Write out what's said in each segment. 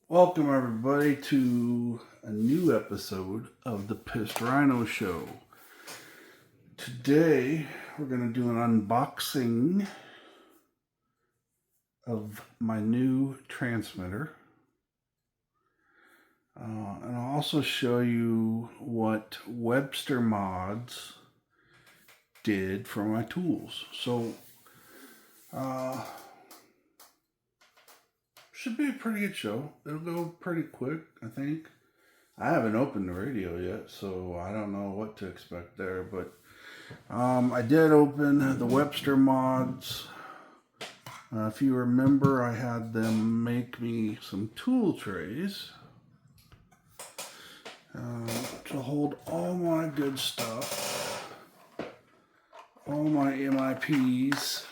Welcome everybody to a new episode of the Pissed Rhino Show. Today we're going to do an unboxing of my new transmitter. And I'll also show you what Webster Mods did for my tools. So, should be a pretty good show. It'll go pretty quick, I think. I haven't opened the radio yet, so I don't know what to expect there. But I did open the Webster Mods. If you remember, I had them make me some tool trays to hold all my good stuff, all my MIPs.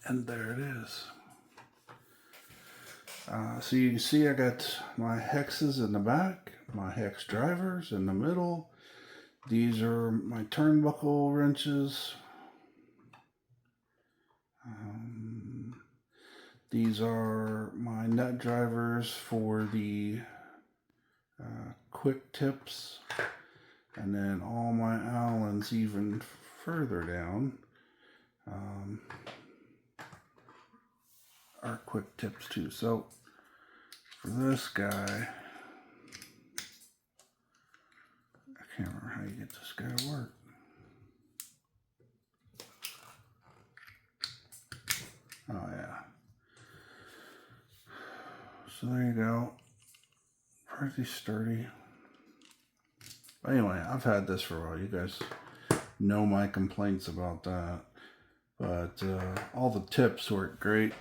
And there it is. So you can see I got my hexes in the back, my hex drivers in the middle. These are my turnbuckle wrenches. These are my nut drivers for the quick tips. And then all my Allens even further down. Are quick tips too. So for this guy, I can't remember how you get this guy to work. Oh yeah. So there you go. Pretty sturdy. But anyway, I've had this for a while. You guys know my complaints about that. But all the tips work great.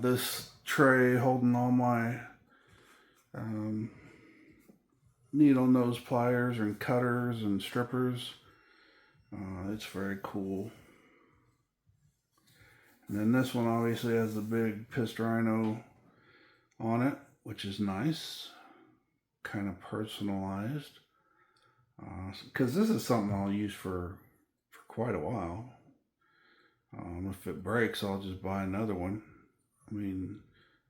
This tray holding all my needle nose pliers and cutters and strippers. It's very cool. And then this one obviously has the big Pissed Rhino on it, which is nice. Kind of personalized. Because this is something I'll use for quite a while. If it breaks, I'll just buy another one. I mean,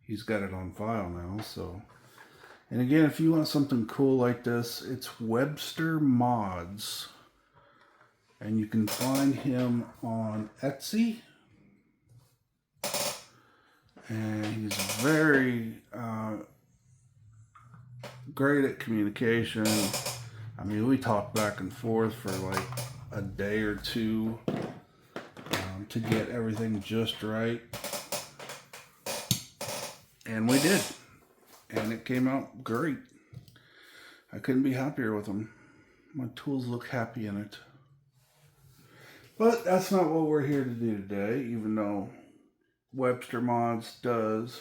he's got it on file now, so. And again, if you want something cool like this, it's Webster Mods. And you can find him on Etsy. And he's very great at communication. I mean, we talk back and forth for like a day or two to get everything just right. And we did. And it came out great. I couldn't be happier with them. My tools look happy in it. But that's not what we're here to do today, even though Webster Mods does.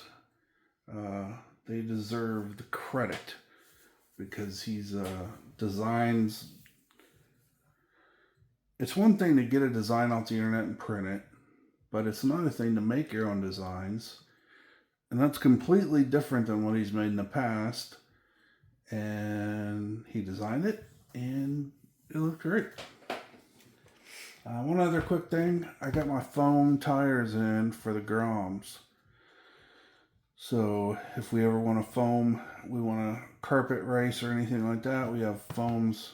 They deserve the credit because he's designs. It's one thing to get a design off the internet and print it, but it's another thing to make your own designs. And that's completely different than what he's made in the past. And he designed it, and it looked great. One other quick thing. I got my foam tires in for the Groms. So if we ever want to foam, we want to carpet race or anything like that, we have foams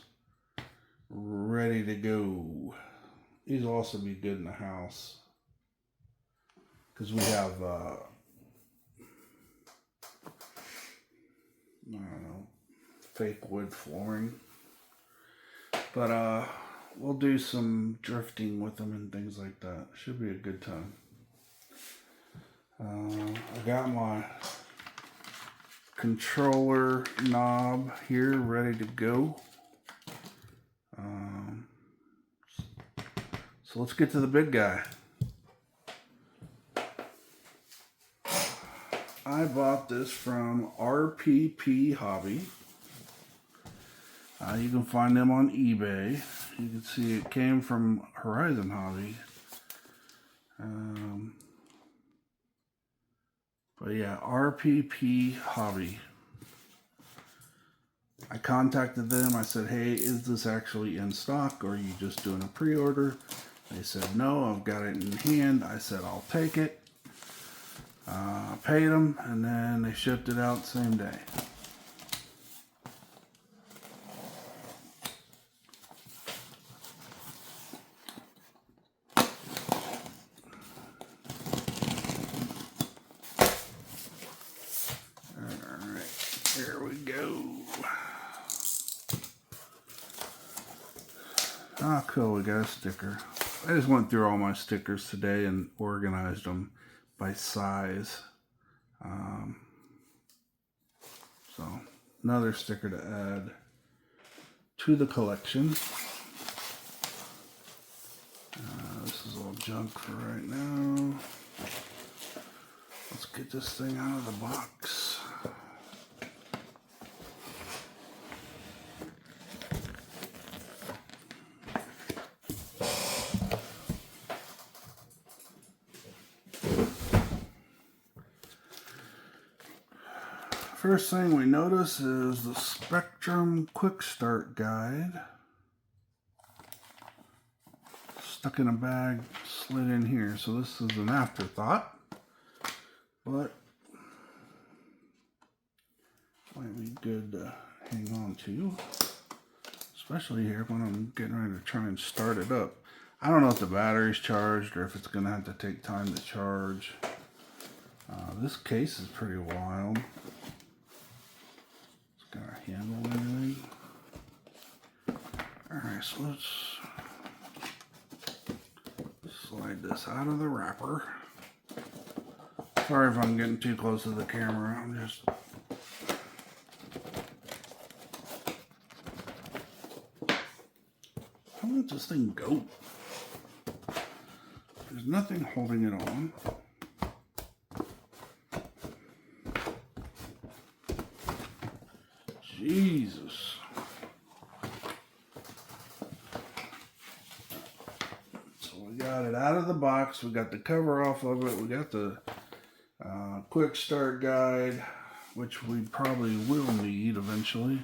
ready to go. These will also be good in the house. Because we have... I don't know, fake wood flooring. But we'll do some drifting with them and things like that. Should be a good time. I got my controller knob here ready to go. So let's get to the big guy. I bought this from RPP Hobby. You can find them on eBay. You can see it came from Horizon Hobby. But yeah, RPP Hobby. I contacted them. I said, hey, is this actually in stock or are you just doing a pre-order? They said, no, I've got it in hand. I said, I'll take it. Paid them, and then they shipped it out the same day. Alright, here we go. Ah, cool, we got a sticker. I just went through all my stickers today and organized them by size. So, another sticker to add to the collection. This is all junk for right now. Let's get this thing out of the box. First thing we notice is the Spektrum Quick Start Guide. Stuck in a bag, slid in here. So this is an afterthought, but might be good to hang on to, especially here when I'm getting ready to try and start it up. I don't know if the battery's charged or if it's going to have to take time to charge. This case is pretty wild. Gotta handle everything. Alright, so let's slide this out of the wrapper. Sorry if I'm getting too close to the camera. I'm just... How does this thing go? There's nothing holding it on. Jesus. So we got it out of the box. We got the cover off of it. We got the quick start guide, which we probably will need eventually.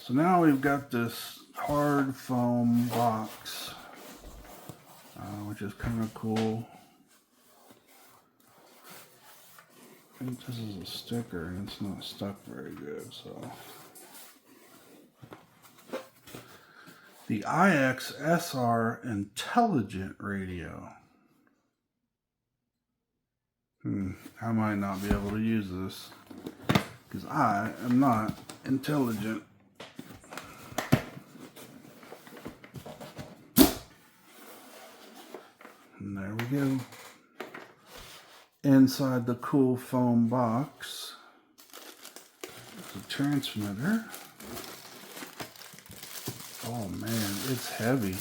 So now we've got this hard foam box, which is kind of cool. I think this is a sticker and it's not stuck very good, so. The iXSR Intelligent Radio. I might not be able to use this because I am not intelligent. And there we go. Inside the cool foam box is a transmitter. Oh man, it's heavy.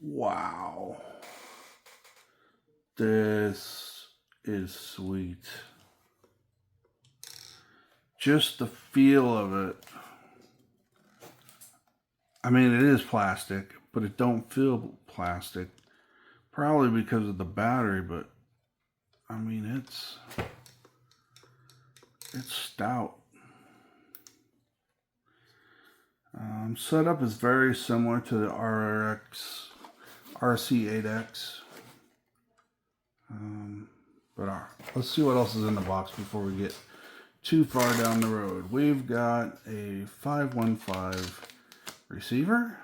Wow. This is sweet. Just the feel of it. I mean, it is plastic, but it don't feel plastic. Probably because of the battery, but I mean, it's stout. Setup is very similar to the RC8X. Let's see what else is in the box before we get too far down the road. We've got a 515 receiver.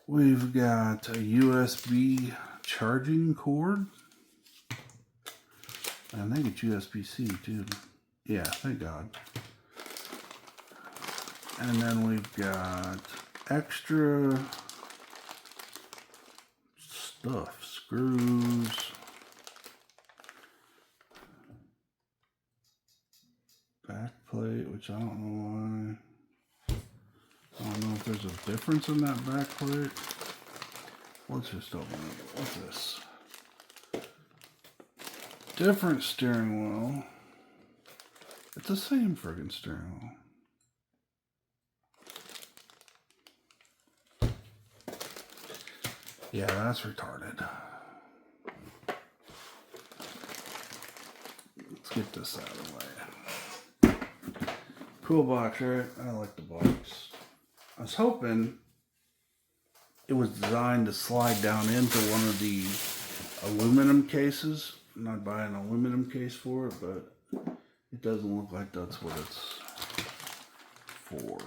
We've got a USB charging cord. I think it's USB-C too. Yeah, thank God. And then we've got extra stuff, screws, back plate, which I don't know why. I don't know if there's a difference in that back plate. Let's just open it. What's this? Different steering wheel. It's the same friggin' steering wheel. Yeah, that's retarded. Let's get this out of the way. Cool box, right? I like the box. I was hoping it was designed to slide down into one of the aluminum cases. I'm not buying an aluminum case for it, but it doesn't look like that's what it's for.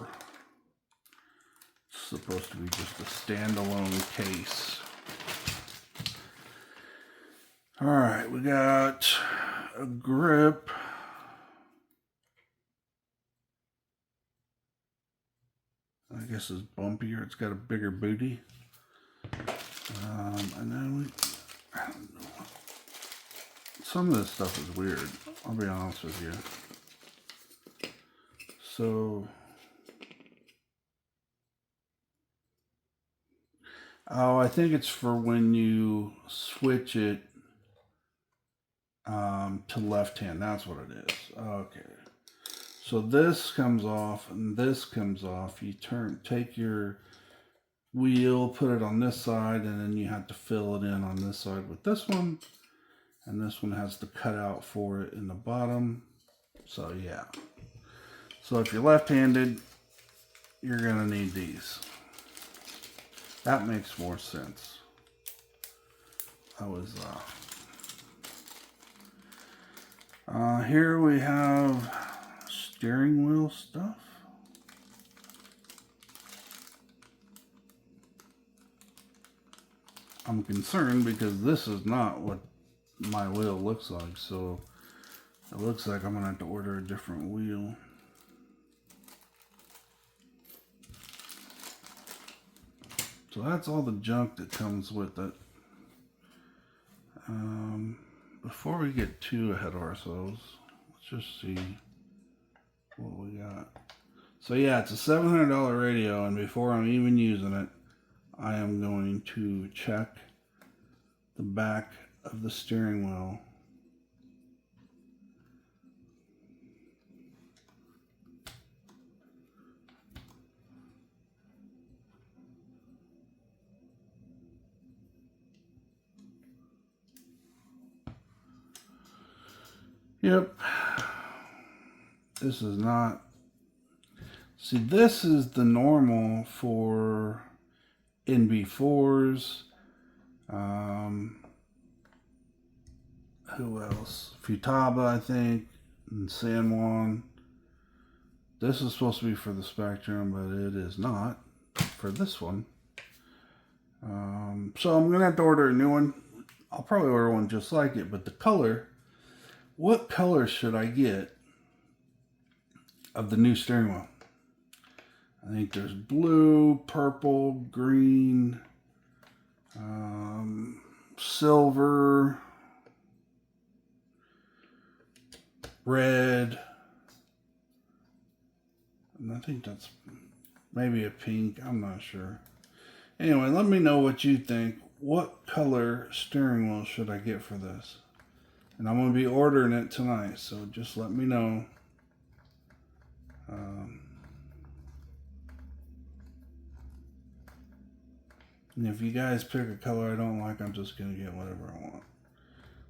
It's supposed to be just a standalone case. Alright, we got a grip. I guess it's bumpier. It's got a bigger booty. And then I don't know. Some of this stuff is weird. I'll be honest with you. So, oh, I think it's for when you switch it to left hand. That's what it is. Okay. So this comes off and this comes off. You take your wheel, put it on this side, and then you have to fill it in on this side with this one. And this one has the cutout for it in the bottom. So yeah. So if you're left-handed, you're gonna need these. That makes more sense. That was here we have steering wheel stuff. I'm concerned because this is not what my wheel looks like, so it looks like I'm gonna have to order a different wheel. So that's all the junk that comes with it. Before we get too ahead of ourselves, let's just see what we got. So yeah, it's a $700 radio, and before I'm even using it, I am going to check the back of the steering wheel. Yep. This is not... See, this is the normal for NB4s. Who else? Vitavon, I think, and San Juan. This is supposed to be for the Spektrum, but it is not for this one. So I'm going to have to order a new one. I'll probably order one just like it, but the color, what color should I get of the new steering wheel? I think there's blue, purple, green, silver, red, and I think that's maybe a pink. I'm not sure. Anyway, let me know what you think. What color steering wheel should I get for this? And I'm going to be ordering it tonight, so just let me know. And if you guys pick a color I don't like, I'm just going to get whatever I want.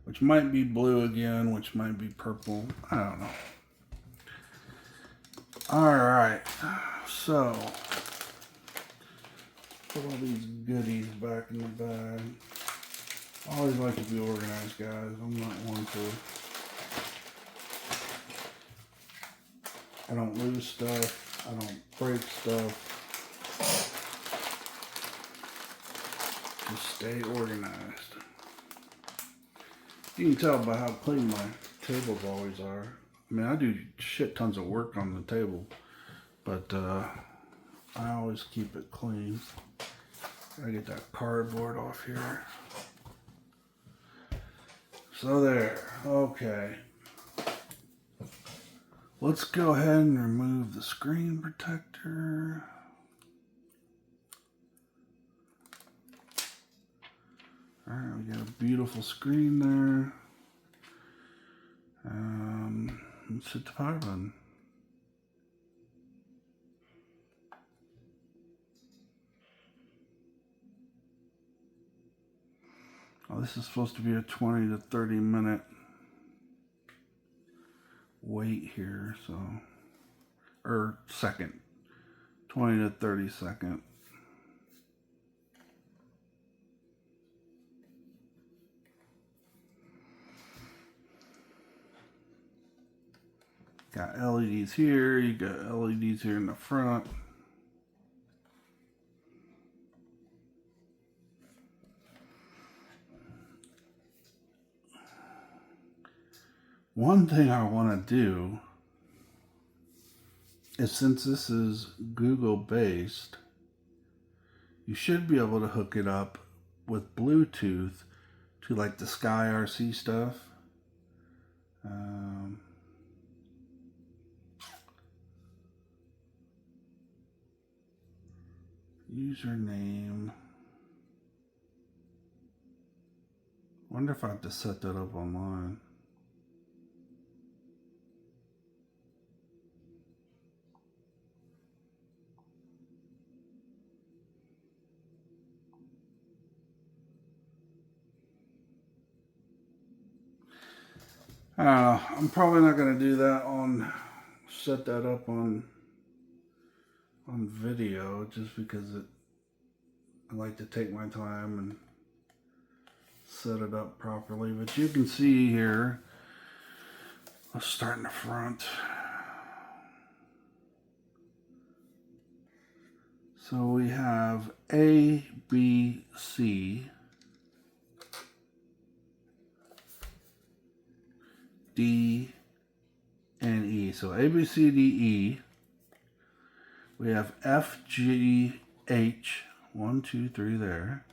Which might be blue again, which might be purple. I don't know. Alright, so put all these goodies back in the bag. I always like to be organized, guys. I'm not one to... I don't lose stuff. I don't break stuff. Just stay organized. You can tell by how clean my tables always are. I mean, I do shit tons of work on the table, but I always keep it clean. Gotta get that cardboard off here. So there, okay. Let's go ahead and remove the screen protector. Alright, we got a beautiful screen there. Let's hit the power button. Oh, this is supposed to be a 20 to 30 minute wait here, so, or second, 20 to 30 second. Got LEDs here, you got LEDs here in the front. One thing I want to do is, since this is Google based, you should be able to hook it up with Bluetooth to like the SkyRC stuff. Username. Wonder if I have to set that up online. I don't know. I'm probably not going to do that set that up on video, just because I like to take my time and set it up properly. But you can see here, let's start in the front. So we have A, B, C, D, and E. So A, B, C, D, E. We have F, G, H. 1, 2, 3 there.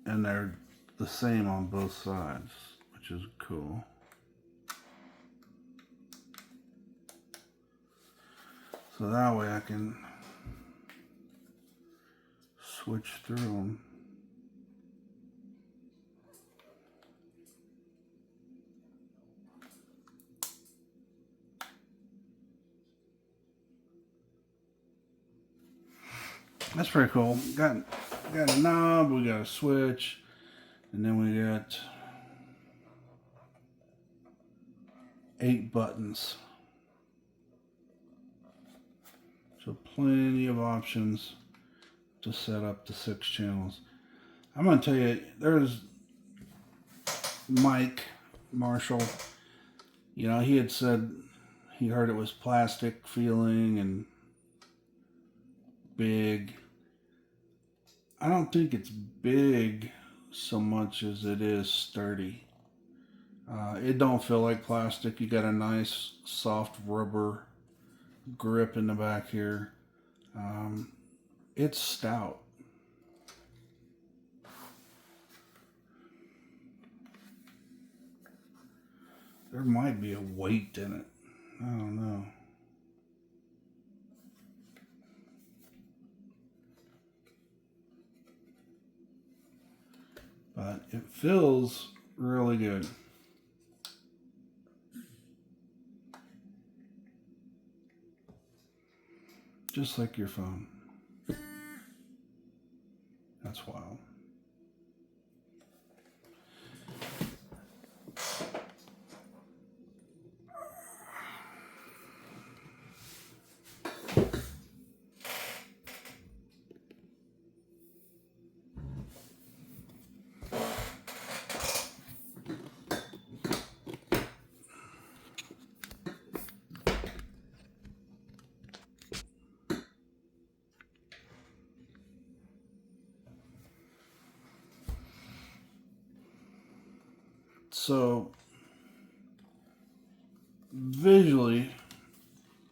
And they're the same on both sides, which is cool. So that way I can switch through them. That's pretty cool. Got a knob, we got a switch, and then we got 8 buttons. So plenty of options to set up the 6 channels. I'm going to tell you, there's Mike Marshall. You know, he had said he heard it was plastic feeling and big. I don't think it's big so much as it is sturdy. It don't feel like plastic. You got a nice soft rubber grip in the back here. It's stout. There might be a weight in it. I don't know. But it feels really good. Just like your phone. That's wild. So visually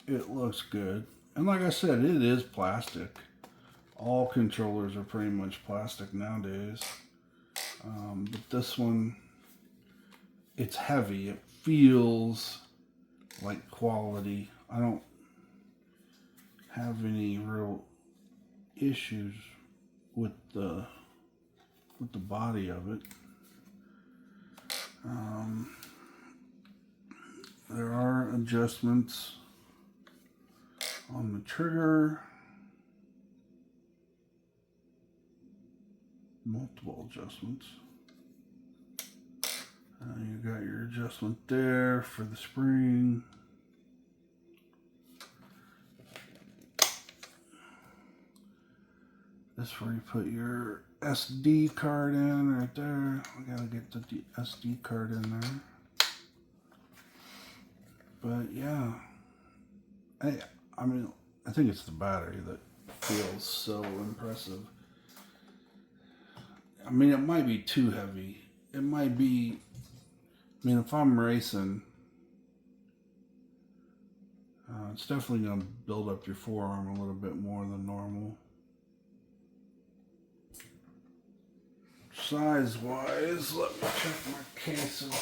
it looks good, and like I said, it is plastic. All controllers are pretty much plastic nowadays, but this one, it's heavy. It feels like quality. I don't have any real issues with the body of it. There are adjustments on the trigger, multiple adjustments. You got your adjustment there for the spring. This is where you put your SD card in right there. We gotta get the SD card in there. But yeah, I mean, I think it's the battery that feels so impressive. I mean, it might be too heavy. It might be, I mean, if I'm racing, it's definitely going to build up your forearm a little bit more than normal. Size-wise, let me check my cases.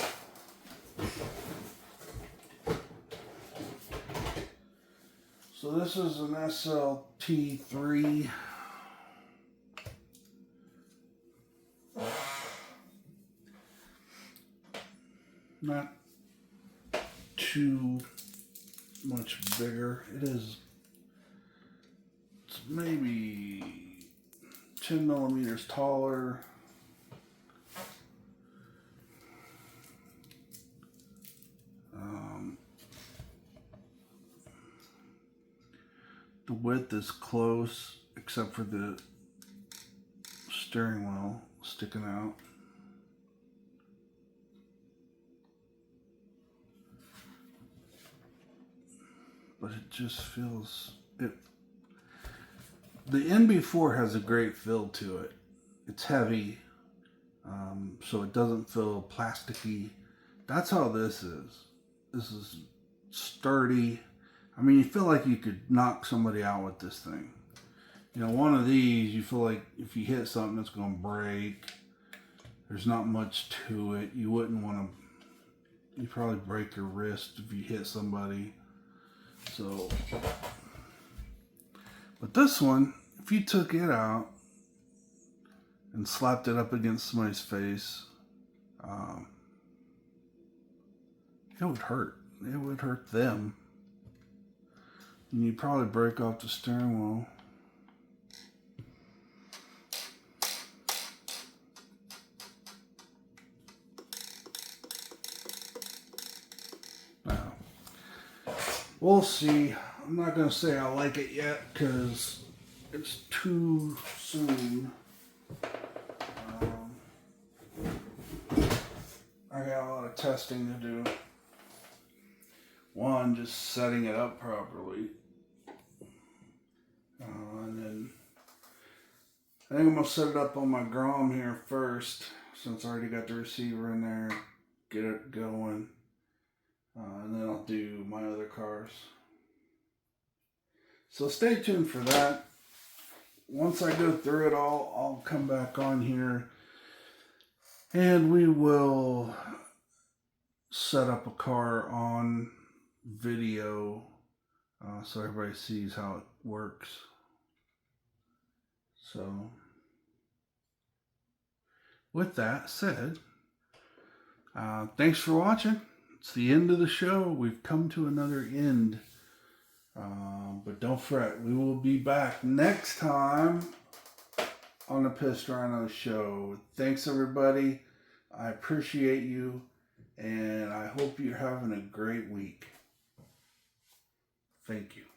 So this is an SLT3. Not too much bigger. It's maybe 10 millimeters taller. The width is close, except for the steering wheel sticking out. But it just feels, the NB4 has a great feel to it. It's heavy, so it doesn't feel plasticky. That's how this is. This is sturdy. I mean, you feel like you could knock somebody out with this thing. You know, one of these, you feel like if you hit something, it's going to break. There's not much to it. You wouldn't want to, you'd probably break your wrist if you hit somebody. So, but this one, if you took it out and slapped it up against somebody's face, it would hurt. It would hurt them. And you'd probably break off the steering wheel. Now, we'll see. I'm not going to say I like it yet because it's too soon. I got a lot of testing to do. One, just setting it up properly. And then I think I'm going to set it up on my Grom here first, since I already got the receiver in there, get it going. And then I'll do my other cars. So stay tuned for that. Once I go through it all, I'll come back on here and we will set up a car on video so everybody sees how it works. So with that said, thanks for watching. It's the end of the show. We've come to another end. But don't fret, we will be back next time on the Pissed Rhino Show. Thanks everybody. I appreciate you. And I hope you're having a great week. Thank you.